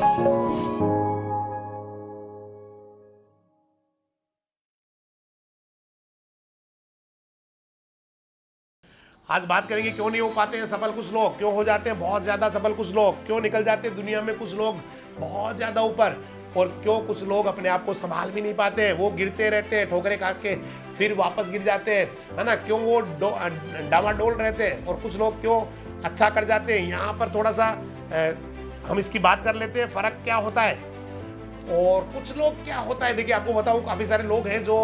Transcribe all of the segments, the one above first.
आज बात करेंगे क्यों नहीं हो पाते हैं सफल कुछ लोग, क्यों हो जाते हैं बहुत ज्यादा सफल कुछ लोग, क्यों निकल जाते हैं दुनिया में कुछ लोग बहुत ज्यादा ऊपर, और क्यों कुछ लोग अपने आप को संभाल भी नहीं पाते हैं, वो गिरते रहते हैं ठोकरें खा के फिर वापस गिर जाते हैं, है ना। क्यों वो डामाडोल रहते हैं और कुछ लोग क्यों अच्छा कर जाते हैं। यहाँ पर थोड़ा सा हम इसकी बात कर लेते हैं, फर्क क्या होता है और कुछ लोग क्या होता है। देखिए आपको बताऊं, काफी सारे लोग हैं जो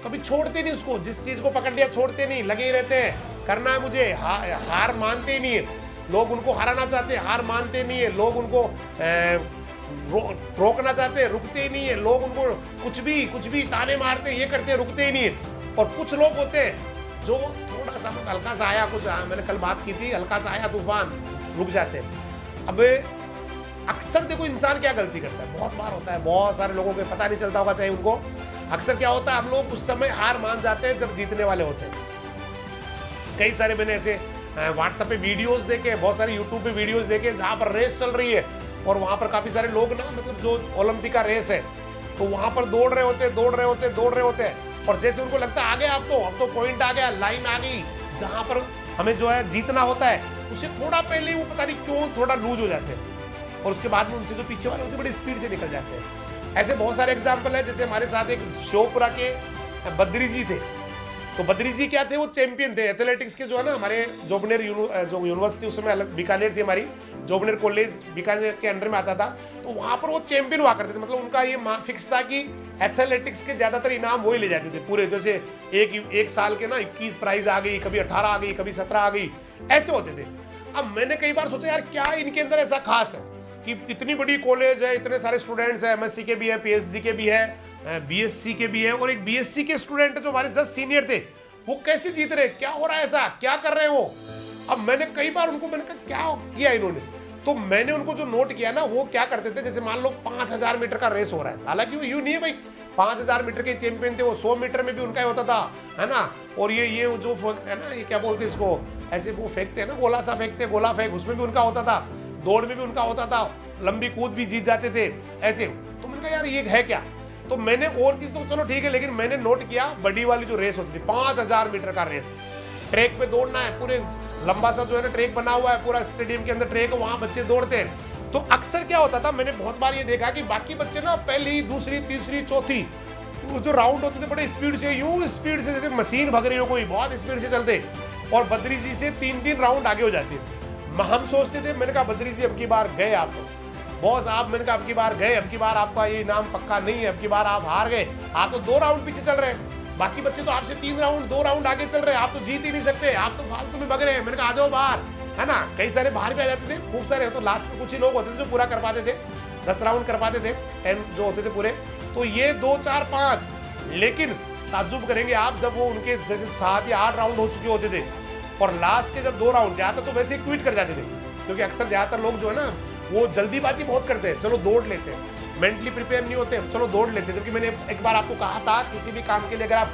कभी छोड़ते नहीं उसको, जिस चीज को पकड़ लिया छोड़ते नहीं, लगे ही रहते हैं, करना है मुझे, हार मानते ही नहीं है लोग, उनको हराना चाहते हैं, हार मानते नहीं है लोग, उनको रोकना चाहते हैं, रुकते ही नहीं है लोग, उनको कुछ भी ताने मारते हैं, ये करते हैं, रुकते ही नहीं है। और कुछ लोग होते हैं जो थोड़ा सा हल्का सा आया, कुछ मैंने कल बात की थी, हल्का सा आया तूफान, रुक जाते हैं। अब अक्सर देखो इंसान क्या गलती करता है, बहुत बार होता है, बहुत सारे लोगों को पता नहीं चलता होगा चाहिए उनको। अक्सर क्या होता है, हम लोग उस समय हार मान जाते हैं जब जीतने वाले होते हैं। कई सारे मैंने ऐसे व्हाट्सएप पे वीडियोस देखे, बहुत सारे यूट्यूब पे वीडियोस देखे जहां पर रेस चल रही है और वहां पर काफी सारे लोग ना, मतलब जो ओलंपिक का रेस है तो वहां पर दौड़ रहे होते हैं और जैसे उनको लगता है आ गए अब तो पॉइंट आ गया, लाइन आ गई जहां पर हमें जो है जीतना होता है, उससे थोड़ा पहले ही वो पता नहीं क्यों थोड़ा लूज हो जाते हैं और उसके बाद में उनसे जो पीछे वाले होते हैं बड़ी स्पीड से निकल जाते हैं। ऐसे बहुत सारे एग्जाम्पल है। जैसे हमारे साथ एक श्योपुरा के बद्री जी थे, तो बद्री जी क्या थे, वो चैंपियन थे एथलेटिक्स के, जो है ना हमारे जोबनेर जो यूनिवर्सिटी उस समय अलग बीकानेर थी हमारी, जोबनेर कॉलेज बीकानेर के अंडर में आता था, तो वहां पर वो चैंपियन हुआ करते थे। मतलब उनका ये फिक्स था कि एथलेटिक्स के ज्यादातर इनाम वही ले जाते थे पूरे, जैसे एक साल के ना 21 प्राइज आ गई, कभी 18 आ गई, कभी 17 आ गई, ऐसे होते थे। अब मैंने कई बार सोचा यार क्या इनके अंदर ऐसा खास है कि इतनी बड़ी कॉलेज है, इतने सारे स्टूडेंट्स हैं, एमएससी के भी है, पीएचडी के भी है, बीएससी के भी है, और एक बीएससी के स्टूडेंट जो हमारे जस्ट सीनियर थे, वो कैसे जीत रहे, क्या हो रहा है, ऐसा क्या कर रहे हैं वो। अब मैंने कई बार उनको मैंने कहा क्या किया इन्होंने, तो मैंने उनको जो नोट किया ना, वो क्या करते थे, जैसे मान लो 5000 मीटर का रेस हो रहा है, हालांकि वो यूं नहीं है भाई 5000 मीटर के चैंपियन थे, वो 100 मीटर में भी उनका ही होता था, है ना। और ये जो है ना, ये क्या बोलते हैं इसको, ऐसे वो फेंकते हैं ना, गोला सा फेंकते, गोला फेंक, उसमें भी उनका होता था, दौड़ में भी उनका होता था, लंबी कूद भी जीत जाते थे ऐसे। तो मैंने कहा यार ये है क्या, तो मैंने और चीज तो चलो ठीक है, लेकिन मैंने नोट किया बड़ी वाली जो रेस होती थी 5000 मीटर का रेस, ट्रैक पे दौड़ना है, पूरे लंबा सा जो है ना ट्रैक बना हुआ है, पूरा स्टेडियम के अंदर ट्रैक है, वहां बच्चे दौड़ते हैं। तो अक्सर क्या होता था, मैंने बहुत बार ये देखा कि बाकी बच्चे ना पहली, दूसरी, तीसरी, चौथी वो जो राउंड होते थे बड़े स्पीड से, यूं स्पीड से जैसे मशीन भग रही हो कोई, बहुत स्पीड से चलते, और बद्री जी से 3-3 राउंड आगे हो जाते। हम सोचते थे, मैंने कहा बद्री जी अब की बार गए आप बॉस, आप, मैंने कहा अब की बार गए, अब की बार आपका ये इनाम पक्का नहीं है, अब की बार आप हार गए, आप तो 2 राउंड पीछे चल रहे हैं, बाकी बच्चे तो आपसे 3 राउंड 2 राउंड आगे चल रहे हैं, आप तो जीत ही नहीं सकते, आप तो फालतू में भग रहे हैं। मैंने कहा आ जाओ बाहर, है ना। कई सारे बाहर भी आ जाते थे, खूब सारे, तो लास्ट में कुछ ही लोग होते थे जो पूरा कर पाते थे, 10 राउंड कर पाते थे, 10 जो होते थे पूरे, तो ये 2, 4, 5। लेकिन ताज्जुब करेंगे आप, जब वो उनके जैसे 7 या 8 राउंड हो चुके होते थे और लास्ट के जब 2 राउंड, ज्यादातर तो वैसे ही क्विट कर जाते थे, क्योंकि अक्सर ज्यादातर लोग जो है ना वो जल्दीबाजी बहुत करते हैं, चलो दौड़ लेते हैं, मेंटली प्रिपेयर नहीं होते, चलो दौड़ लेते हैं। जबकि मैंने एक बार आपको कहा था, किसी भी काम के लिए अगर आप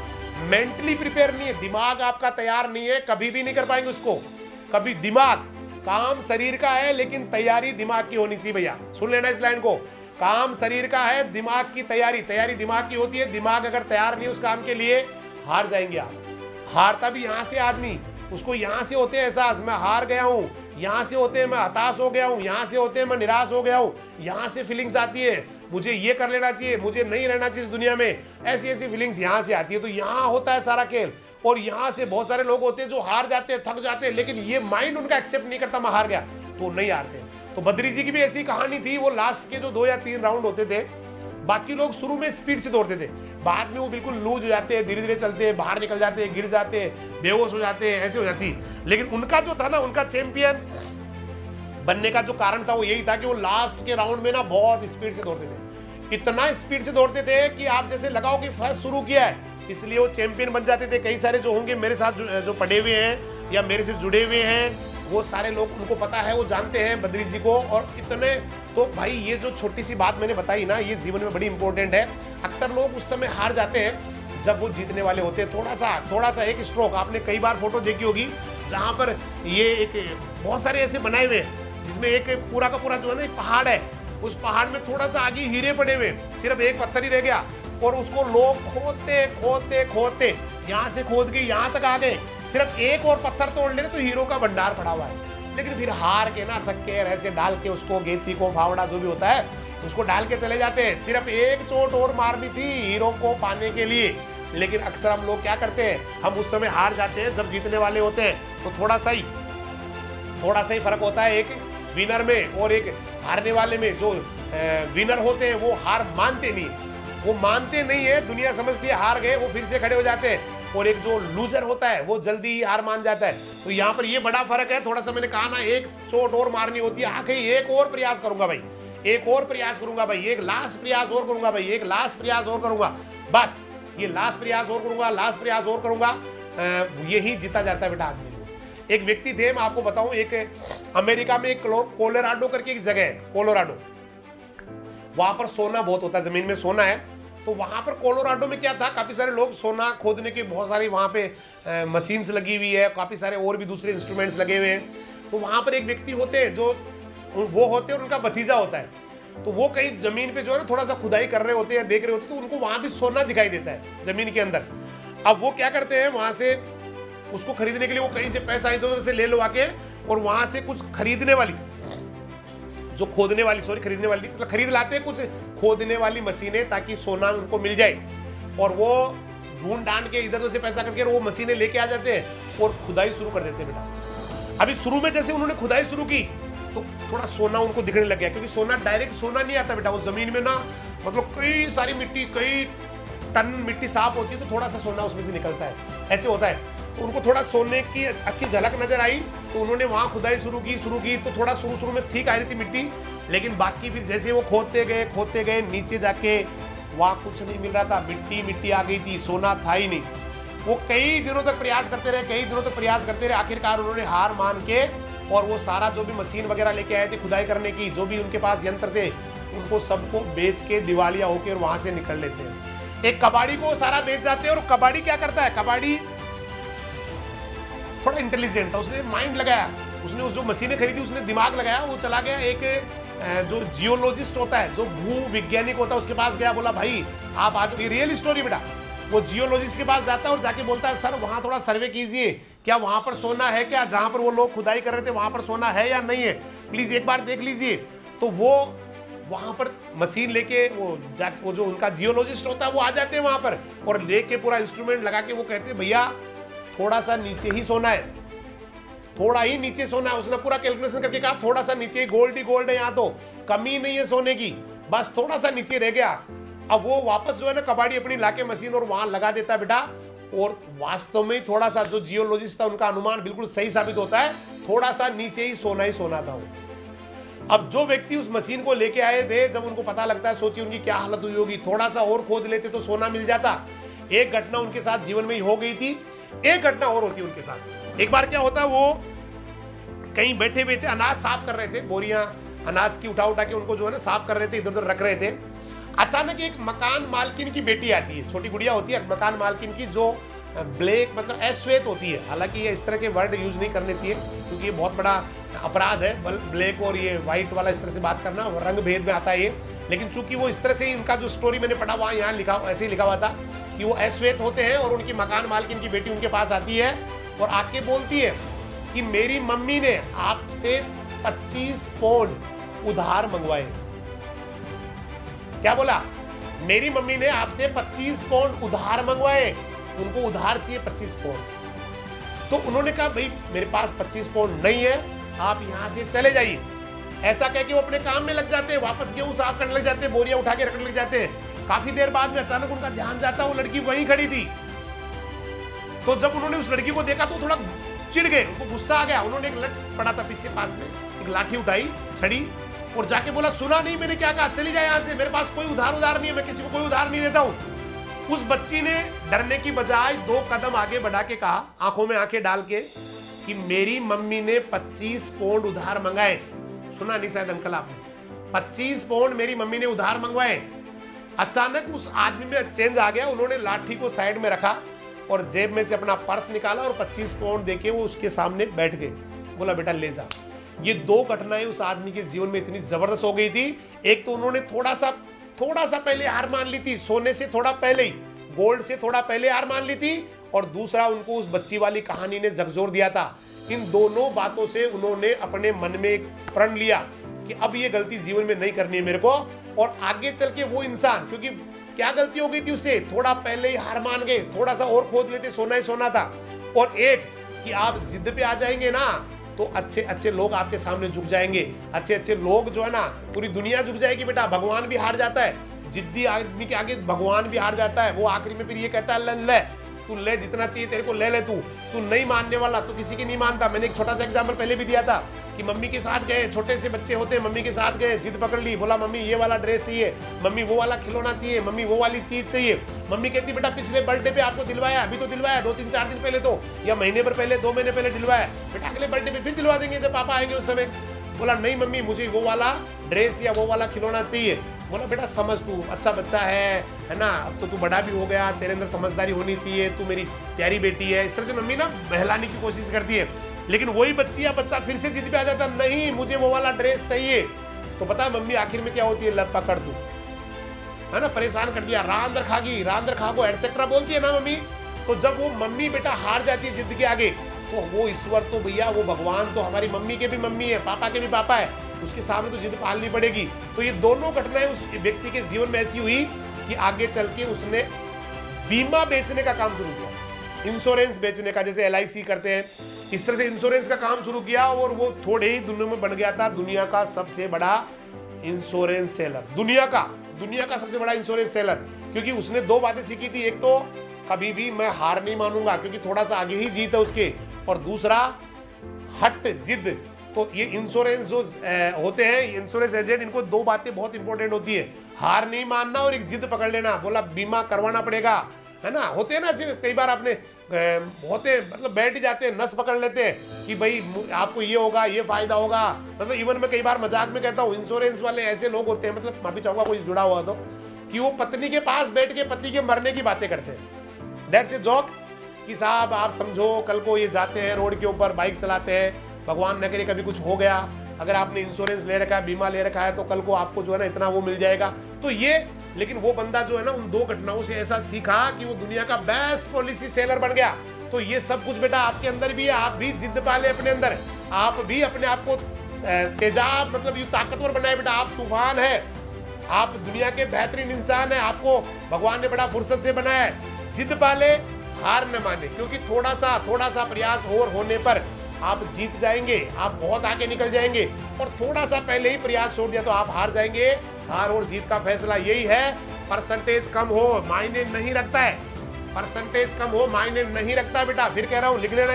मेंटली प्रिपेयर नहीं है, दिमाग आपका तैयार नहीं है, कभी भी नहीं कर पाएंगे उसको। कभी दिमाग, काम शरीर का है लेकिन तैयारी दिमाग की होनी चाहिए भैया, सुन लेना इस लाइन को, काम शरीर का है, दिमाग की तैयारी दिमाग की होती है। दिमाग अगर तैयार नहीं उस काम के लिए, हार जाएंगे आप। हारता भी यहाँ से आदमी, उसको यहाँ से होते हैं एहसास मैं हार गया हूँ, यहाँ से होते हैं मैं हताश हो गया हूँ, यहाँ से होते हैं मैं निराश हो गया हूँ, यहाँ से फीलिंग्स आती है मुझे ये कर लेना चाहिए, मुझे नहीं रहना चाहिए इस दुनिया में, ऐसी ऐसी फीलिंग्स यहाँ से आती है। तो यहाँ होता है सारा खेल। और यहाँ से बहुत सारे लोग होते हैं जो हार जाते हैं, थक जाते हैं, लेकिन ये माइंड उनका एक्सेप्ट नहीं करता मैं हार गया, तो नहीं हारते। तो बद्री जी की भी ऐसी कहानी थी, वो लास्ट के जो 2 या 3 राउंड होते थे, बाकी लोग शुरू में स्पीड से दौड़ते थे, बाद में वो बिल्कुल लूज हो जाते हैं, धीरे धीरे चलते हैं, बाहर निकल जाते हैं, गिर जाते हैं, बेहोश हो जाते हैं, ऐसे हो जाती। लेकिन उनका जो था ना, उनका चैंपियन बनने का जो कारण था वो यही था कि वो लास्ट के राउंड में ना बहुत स्पीड से दौड़ते थे, इतना स्पीड से दौड़ते थे कि आप जैसे लगाओ कि फर्स्ट शुरू किया है, इसलिए वो चैंपियन बन जाते थे। कई सारे जो होंगे मेरे साथ जो पढ़े हुए हैं या मेरे से जुड़े हुए हैं, वो सारे लोग, उनको पता है, वो जानते हैं बद्री जी को। और इतने, तो भाई ये जो छोटी सी बात मैंने बताई ना, ये जीवन में बड़ी इंपॉर्टेंट है। अक्सर लोग उस समय हार जाते हैं जब वो जीतने वाले होते हैं। थोड़ा सा एक स्ट्रोक, आपने कई बार फोटो देखी होगी जहां पर ये एक बहुत सारे ऐसे बनाए हुए हैं जिसमें एक पूरा का पूरा जो है ना एक पहाड़ है, उस पहाड़ में थोड़ा सा आगे हीरे पड़े हुए, सिर्फ एक पत्थर ही रह गया, और उसको लोग खोदते खोदते खोदते यहाँ से खोद के यहाँ तक आ गए, सिर्फ एक और पत्थर तोड़ ले तो हीरो का भंडार पड़ा हुआ है। लेकिन फिर हार के ना, थक के ऐसे डाल के उसको, गेती को, फावड़ा जो भी होता है उसको डाल के चले जाते हैं। सिर्फ एक चोट और मारनी थी हीरो को पाने के लिए। लेकिन अक्सर हम लोग क्या करते हैं, हम उस समय हार जाते हैं जब जीतने वाले होते हैं। तो थोड़ा सा ही फर्क होता है एक विनर में और एक हारने वाले में। जो विनर होते हैं वो हार मानते नहीं, वो मानते नहीं है, दुनिया समझती है हार गए, वो फिर से खड़े हो जाते हैं। और एक जो लूजर होता है वो जल्दी ही हार मान जाता है। तो यहाँ पर ये बड़ा फर्क है। थोड़ा सा मैंने कहा ना, एक चोट और मारनी होती है, आखिरी एक और प्रयास करूंगा भाई, एक और प्रयास करूंगा भाई, एक लास्ट प्रयास और करूंगा भाई, एक लास्ट प्रयास और करूंगा, बस ये लास्ट प्रयास और करूंगा, लास्ट प्रयास और करूंगा। यही जीता जाता है बेटा आदमी को। एक व्यक्ति थे, मैं आपको बताऊं, एक अमेरिका में एक कोलोराडो करके एक जगह है, कोलोराडो, वहां पर सोना बहुत होता है, जमीन में सोना है। तो वहां पर कोलोराडो में क्या था, काफी सारे लोग सोना खोदने के, बहुत सारी वहां पे मशीन्स लगी हुई है, काफी सारे और भी दूसरे इंस्ट्रूमेंट्स लगे हुए हैं। तो वहां पर एक व्यक्ति होते हैं जो वो होते हैं और उनका भतीजा होता है। तो वो कहीं जमीन पे जो है ना थोड़ा सा खुदाई कर रहे होते हैं, देख रहे होते हैं, तो उनको वहां भी सोना दिखाई देता है जमीन के अंदर। अब वो क्या करते हैं, वहां से उसको खरीदने के लिए वो कहीं से पैसा इधर उधर से ले लो आके, और वहां से कुछ खरीदने वाली, जो खोदने वाली, सॉरी खरीदने वाली, मतलब खरीद लाते हैं कुछ खोदने वाली मशीनें, ताकि सोना उनको मिल जाए। और वो ढूंढ डांड के इधर उधर से पैसा करके वो मशीनें लेके आ जाते हैं और खुदाई शुरू कर देते हैं बेटा। अभी शुरू में जैसे उन्होंने खुदाई शुरू की तो थोड़ा सोना उनको दिखने लग गया, क्योंकि सोना डायरेक्ट सोना नहीं आता बेटा, वो जमीन में ना, मतलब कई सारी मिट्टी, कई टन मिट्टी साफ होती है, तो थोड़ा सा सोना उसमें से निकलता है, ऐसे होता है। तो उनको थोड़ा सोने की अच्छी झलक नजर आई, तो उन्होंने वहां खुदाई शुरू की। तो थोड़ा शुरू में ठीक आ रही थी मिट्टी, लेकिन बाकी फिर जैसे वो खोदते गए, नीचे जाके वहां कुछ नहीं मिल रहा था, मिट्टी आ गई थी, सोना था ही नहीं। वो कई दिनों तक प्रयास करते रहे, आखिरकार उन्होंने हार मान के, और वो सारा जो भी मशीन वगैरह लेके आए थे खुदाई करने की, जो भी उनके पास यंत्र थे, उनको सबको बेच के दिवालिया होकर वहां से निकल लेते हैं। एक कबाड़ी को सारा बेच जाते हैं। और कबाड़ी क्या करता है, कबाड़ी थोड़ा इंटेलिजेंट था, उसने माइंड लगाया, उसने उस जो मशीनें खरीदी उसने दिमाग लगाया, वो चला गया एक जो जियोलॉजिस्ट होता है, जो भू वैज्ञानिक होता है, उसके पास गया, बोला भाई आप आज, ये रियल स्टोरी बेटा, वो जियोलॉजिस्ट के पास जाता है और जाके बोलता है, सर वहां थोड़ा सर्वे कीजिए, क्या वहां पर सोना है क्या, जहां पर वो लोग खुदाई कर रहे थे वहां पर सोना है या नहीं है, प्लीज एक बार देख लीजिए। तो वो वहां पर मशीन लेके वो जो उनका जियोलॉजिस्ट होता है वो आ जाते हैं वहां पर, और लेके पूरा इंस्ट्रूमेंट लगा के वो कहते हैं, भैया थोड़ा सा नीचे ही सोना है, थोड़ा ही नीचे सोना है। उसने पूरा कैलकुलेशन करके कहा, थोड़ा सा नीचे, गोल्ड ही गोल्ड है, यहाँ तो कमी नहीं है सोने की, बस थोड़ा सा नीचे रह गया। अब वो वापस जो है ना कबाड़ी अपनी लाके मशीन और वहां लगा देता है बेटा, और वास्तव में थोड़ा सा जो जियोलॉजिस्ट था उनका अनुमान बिल्कुल सही साबित होता है, थोड़ा सा नीचे ही सोना था वो। अब जो व्यक्ति उस मशीन को लेके आए थे, जब उनको पता लगता है, सोचिए उनकी क्या हालत हुई होगी, थोड़ा सा और खोद लेते तो सोना मिल जाता। एक घटना उनके साथ जीवन में हो गई थी, एक घटना और होती है उनके साथ। एक बार क्या होता, वो कहीं बैठे हुए थे, अनाज साफ कर रहे थे, बोरियां अनाज की उठा के उनको जो है ना साफ कर रहे थे, इधर उधर रख रहे थे। अचानक एक मकान मालकिन की बेटी आती है, छोटी गुड़िया होती है मकान मालकिन की, जो ब्लैक मतलब अश्वेत होती है। हालांकि ये इस तरह के वर्ड यूज नहीं करने चाहिए, क्योंकि ये बहुत बड़ा अपराध है, ब्लैक और ये व्हाइट वाला इस तरह से बात करना, रंग भेद में आता है ये। लेकिन चूंकि वो इस तरह से, इनका जो स्टोरी मैंने पढ़ा वहाँ यहाँ लिखा, ऐसे ही लिखा हुआ था कि वो अश्वेत होते हैं, और उनकी मकान मालकिन की बेटी उनके पास आती है और आके बोलती है कि मेरी मम्मी ने आपसे 25 पौंड उधार मंगवाए। क्या बोला, मेरी मम्मी ने आपसे 25 पौंड उधार मंगवाए, उनको उधार चाहिए 25 पौंड। तो उन्होंने कहा, भाई मेरे पास 25 पौंड नहीं है, आप यहां से चले जाइए। ऐसा कह के वो अपने काम में लग जाते हैं, वापस गेहूं साफ करने लग जाते हैं, बोरियां उठा के रखने लग जाते हैं। काफी देर बाद में अचानक उनका ध्यान जाता है, वो लड़की वहीं खड़ी थी। तो जब उन्होंने उस लड़की को देखा तो थोड़ा चिढ़ गए, उनको गुस्सा आ गया। उन्होंने एक लट पड़ा था पीछे पास में, एक लाठी उठाई, छड़ी, और जाके बोला, सुना नहीं मैंने क्या कहा, चली जाए यहाँ से, मेरे पास कोई उधार नहीं है, मैं किसी को कोई उधार नहीं देता हूँ। उस बच्ची ने डरने की बजाय 2 कदम आगे बढ़ा के कहा, आंखों में आंखें डाल के, कि मेरी मम्मी ने 25 पौंड उधार मंगाए। सुना नहीं शायद अंकल आपने, 25 पौंड मेरी मम्मी ने उधार मंगवाए। अचानक उस आदमी में चेंज आ गया, उन्होंने लाठी को साइड में रखा और जेब में से अपना पर्स निकाला और 25 पौंड देके वो उसके सामने बैठ गए। बोला, बेटा ले जा। ये दो घटनाएं उस आदमी के जीवन में इतनी जबरदस्त हो गई थी। एक तो उन्होंने थोड़ा सा पहले हार मान ली थी, सोने से थोड़ा पहले ही, गोल्ड से थोड़ा पहले हार मान ली थी, और दूसरा उनको उस बच्ची वाली कहानी ने झकझोर दिया था। इन दोनों बातों से उन्होंने अपने मन में एक प्रण लिया कि अब ये गलती जीवन में नहीं करनी है मेरे को, और आगे चल के वो इंसान, क्योंकि क्या गलती हो गई थी उससे, थोड़ा पहले ही हार मान गए, थोड़ा सा और खोद लेते, सोना ही सोना था। और एक कि आप जिद पे आ जाएंगे ना तो अच्छे अच्छे लोग आपके सामने झुक जाएंगे, अच्छे अच्छे लोग जो है ना, पूरी दुनिया झुक जाएगी बेटा। भगवान भी हार जाता है, जिद्दी आदमी के आगे भगवान भी हार जाता है। वो आखिरी में फिर ये कहता है ले तू ले, जितना चाहिए तेरे को ले ले, तू नहीं मानने वाला, तू किसी की नहीं मानता। मैंने एक छोटा सा एग्जांपल पहले भी दिया था कि मम्मी के साथ गए, छोटे से बच्चे होते हैं, मम्मी के साथ गए, जिद पकड़ ली, बोला मम्मी ये वाला ड्रेस चाहिए, मम्मी वो वाला खिलौना चाहिए, मम्मी वो वाली चीज चाहिए। मम्मी कहती बेटा पिछले बर्थडे पे आपको दिलवाया, अभी तो दिलवाया 2-3-4 दिन पहले तो, या महीने भर पहले, 2 महीने पहले दिलवाया, बेटा अगले बर्थडे पे फिर दिलवा देंगे जब पापा आएंगे उस समय। बोला नहीं मम्मी मुझे वो वाला ड्रेस या वो वाला खिलौना चाहिए। बोला बेटा समझ, तू अच्छा बच्चा है ना, अब तो तू बड़ा भी हो गया, तेरे अंदर समझदारी होनी चाहिए, तू मेरी प्यारी बेटी है। इस तरह से मम्मी ना बहलाने की कोशिश करती है, लेकिन वही बच्ची या बच्चा फिर से जिद पे आ जाता, नहीं मुझे वो वाला ड्रेस चाहिए। तो पता है मम्मी आखिर में क्या होती है, लग पकड़ दू, है ना, परेशान कर दिया, रांदर खागी, रांदर खागो एटसेट्रा बोलती है ना मम्मी। तो जब वो मम्मी बेटा हार जाती है जिद के आगे, तो वो ईश्वर तो भैया, वो भगवान तो हमारी मम्मी के भी मम्मी है, पापा के भी पापा है, उसके सामने तो जिद पालनी पड़ेगी। तो ये दोनों घटनाएं उस व्यक्ति के जीवन में ऐसी हुई कि आगे चल के उसने बीमा बेचने का काम शुरू किया, इंश्योरेंस बेचने का, जैसे LIC करते हैं, इस तरह से इंश्योरेंस का काम शुरू किया, और वो थोड़े ही दिनों में बन गया था दुनिया का सबसे बड़ा इंश्योरेंस सेलर, दुनिया का सबसे बड़ा इंश्योरेंस सेलर। क्योंकि उसने 2 बातें सीखी थी, एक तो कभी भी मैं हार नहीं मानूंगा क्योंकि थोड़ा सा आगे ही जीत है उसके, और दूसरा हट जिद। तो ये इंश्योरेंस जो होते हैं, इंश्योरेंस एजेंट, इनको 2 बातें बहुत इंपॉर्टेंट होती है, हार नहीं मानना और एक जिद पकड़ लेना। बोला बीमा करवाना पड़ेगा, है ना, होते हैं ना ऐसे कई बार, आपने होते मतलब बैठ ही जाते हैं, नस पकड़ लेते हैं कि भाई आपको ये होगा, ये फायदा होगा। मतलब इवन मैं कई बार मजाक में कहता हूँ, इंश्योरेंस वाले ऐसे लोग होते हैं, मतलब माफी चाहूंगा कोई जुड़ा हुआ तो, कि वो पत्नी के पास बैठ के पति के मरने की बातें करते हैं। दैट्स ए जॉक कि साहब आप समझो कल को ये जाते हैं रोड के ऊपर, बाइक चलाते हैं, भगवान न करे कभी कुछ हो गया, अगर आपने इंश्योरेंस ले रखा है, बीमा ले रखा है, तो कल को आपको जो है ना इतना वो मिल जाएगा। तो ये, लेकिन वो बंदा जो है ना उन 2 घटनाओं से ऐसा सीखा कि वो दुनिया का बेस्ट पॉलिसी सेलर बन गया। तो ये सब कुछ बेटा आपके अंदर भी है, आप भी जिद पाले अपने अंदर, आप भी अपने आप को तेजाब मतलब ये ताकतवर बनाए बेटा। आप तूफान है, आप दुनिया के बेहतरीन इंसान है, आपको भगवान ने बड़ा फुर्सत से बनाया है। जिद पाले, हार न माने, क्योंकि थोड़ा सा प्रयास और होने पर आप जीत जाएंगे, आप बहुत आगे निकल जाएंगे। और थोड़ा सा पहले ही प्रयास छोड़ दिया तो आप हार जाएंगे। हार और जीत का फैसला यही है, परसेंटेज कम हो मायने नहीं रखता है, परसेंटेज कम हो मायने नहीं रखता बेटा। फिर कह रहा हूं, लिख लेना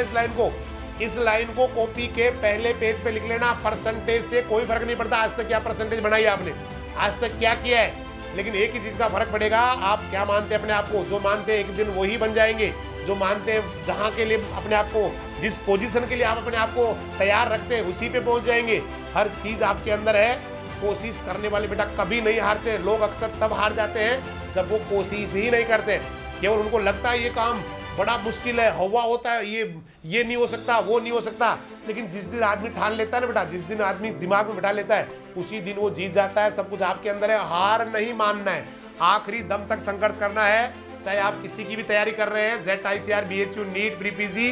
इस लाइन को कॉपी के पहले पेज पे लिख लेना। परसेंटेज से कोई फर्क नहीं पड़ता आज तक क्या परसेंटेज बनाई आपने, आज तक क्या किया है, लेकिन एक ही चीज का फर्क पड़ेगा, आप क्या मानते हैं अपने आप को। जो मानते हैं एक दिन वही बन जाएंगे, जो मानते हैं जहां के लिए अपने आप को, जिस पोजीशन के लिए आप अपने आप को तैयार रखते हैं उसी पे पहुंच जाएंगे। हर चीज आपके अंदर है, कोशिश करने वाले बेटा कभी नहीं हारते। लोग अक्सर तब हार जाते हैं जब वो कोशिश ही नहीं करते, केवल उनको लगता है ये काम बड़ा मुश्किल है, हवा होता है, ये नहीं हो सकता, वो नहीं हो सकता। लेकिन जिस दिन आदमी ठान लेता है ना बेटा, जिस दिन आदमी दिमाग में बिठा लेता है, उसी दिन वो जीत जाता है। सब कुछ आपके अंदर है, हार नहीं मानना है, आखिरी दम तक संघर्ष करना है। चाहे आप किसी की भी तैयारी कर रहे हैं, ZICR, BHU, नीट, प्री-PG,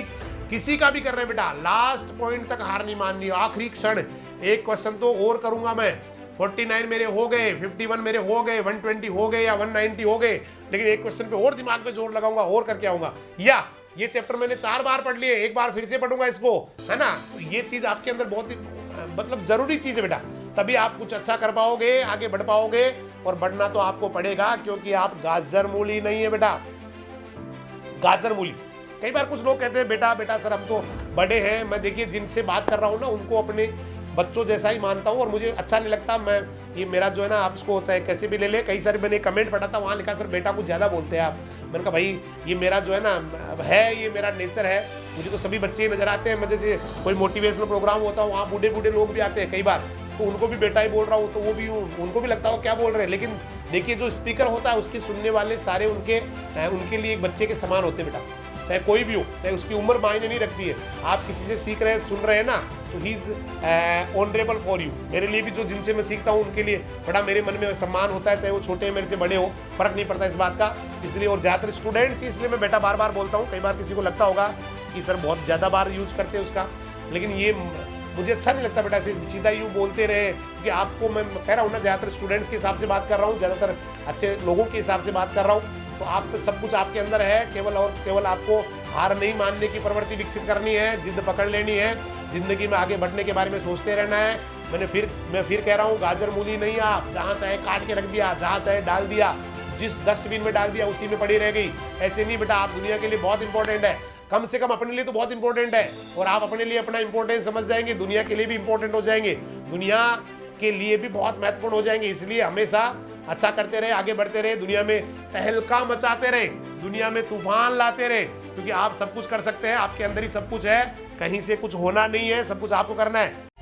किसी का भी कर रहे हैं बेटा, लास्ट पॉइंट तक हार नहीं माननी है। आखिरी क्षण एक क्वेश्चन तो और करूंगा मैं, 49 मेरे हो गए, 51 मेरे हो गए, 120 हो गए या 190 हो गए, लेकिन एक क्वेश्चन पे और दिमाग पे जोर लगाऊंगा और करके आऊंगा। या ये चैप्टर मैंने 4 बार पढ़ लिए, एक बार फिर से पढ़ूंगा इसको, है ना। तो ये चीज आपके अंदर बहुत ही मतलब जरूरी चीज है बेटा, तभी आप कुछ अच्छा कर पाओगे, आगे बढ़ पाओगे। और बढ़ना तो आपको पड़ेगा, क्योंकि आप गाजर मूली नहीं है बेटा, गाजर मूली। कई बार कुछ लोग कहते हैं बेटा सर हम तो बड़े हैं, मैं देखिए जिनसे बात कर रहा हूँ ना उनको अपने बच्चों जैसा ही मानता हूँ, और मुझे अच्छा नहीं लगता, मैं ये मेरा जो है ना, आप उसको चाहे कैसे भी ले ले। कई सारे मैंने कमेंट पढ़ा था, वहाँ लिखा सर बेटा कुछ ज़्यादा बोलते हैं आप। मैंने कहा भाई ये मेरा जो है ना है, ये मेरा नेचर है, मुझे तो सभी बच्चे नजर आते हैं। मैं जैसे कोई मोटिवेशनल प्रोग्राम होता है, वहाँ बूढ़े लोग भी आते हैं कई बार, तो उनको भी बेटा ही बोल रहा हूँ, तो वो भी उनको भी लगता हो क्या बोल रहे हैं। लेकिन देखिए जो स्पीकर होता है उसके सुनने वाले सारे उनके लिए एक बच्चे के समान होते हैं बेटा। चाहे कोई भी हो, चाहे उसकी उम्र मायने नहीं रखती है। आप किसी से सीख रहे हैं, सुन रहे हैं ना, तो he is honourable for you. मेरे लिए भी जो जिनसे मैं सीखता हूँ उनके लिए बड़ा मेरे मन में सम्मान होता है, चाहे वो छोटे हैं मेरे से बड़े हो, फर्क नहीं पड़ता इस बात का। इसलिए और ज़्यादातर स्टूडेंट्स, इसलिए मैं बेटा बार बार बोलता हूँ। कई बार किसी को लगता होगा कि सर बहुत ज़्यादा बार यूज करते हैं उसका, लेकिन ये मुझे अच्छा नहीं लगता बेटा ऐसे सीधा यूँ बोलते रहे, क्योंकि आपको मैं कह रहा हूँ ना, ज़्यादातर स्टूडेंट्स के हिसाब से बात कर रहा हूँ, ज़्यादातर अच्छे लोगों के हिसाब से बात कर रहा हूँ। तो आप सब कुछ आपके अंदर है, केवल और केवल आपको हार नहीं मानने की प्रवृत्ति विकसित करनी है, जिद पकड़ लेनी है, जिंदगी में आगे बढ़ने के बारे में सोचते रहना है। मैं फिर कह रहा हूँ, गाजर मूली नहीं आप जहाँ चाहे काट के रख दिया, जहाँ चाहे डाल दिया, जिस डस्टबिन में डाल दिया उसी में पड़ी रह गई। ऐसे नहीं बेटा, आप दुनिया के लिए बहुत इंपॉर्टेंट है, कम से कम अपने लिए तो बहुत इंपॉर्टेंट है। और आप अपने लिए अपना इंपॉर्टेंस समझ जाएंगे, दुनिया के लिए भी इंपॉर्टेंट हो जाएंगे, दुनिया के लिए भी बहुत महत्वपूर्ण हो जाएंगे। इसलिए हमेशा अच्छा करते रहे, आगे बढ़ते रहे, दुनिया में तहलका मचाते रहे, दुनिया में तूफान लाते रहे, क्योंकि आप सब कुछ कर सकते हैं, आपके अंदर ही सब कुछ है, कहीं से कुछ होना नहीं है, सब कुछ आपको करना है।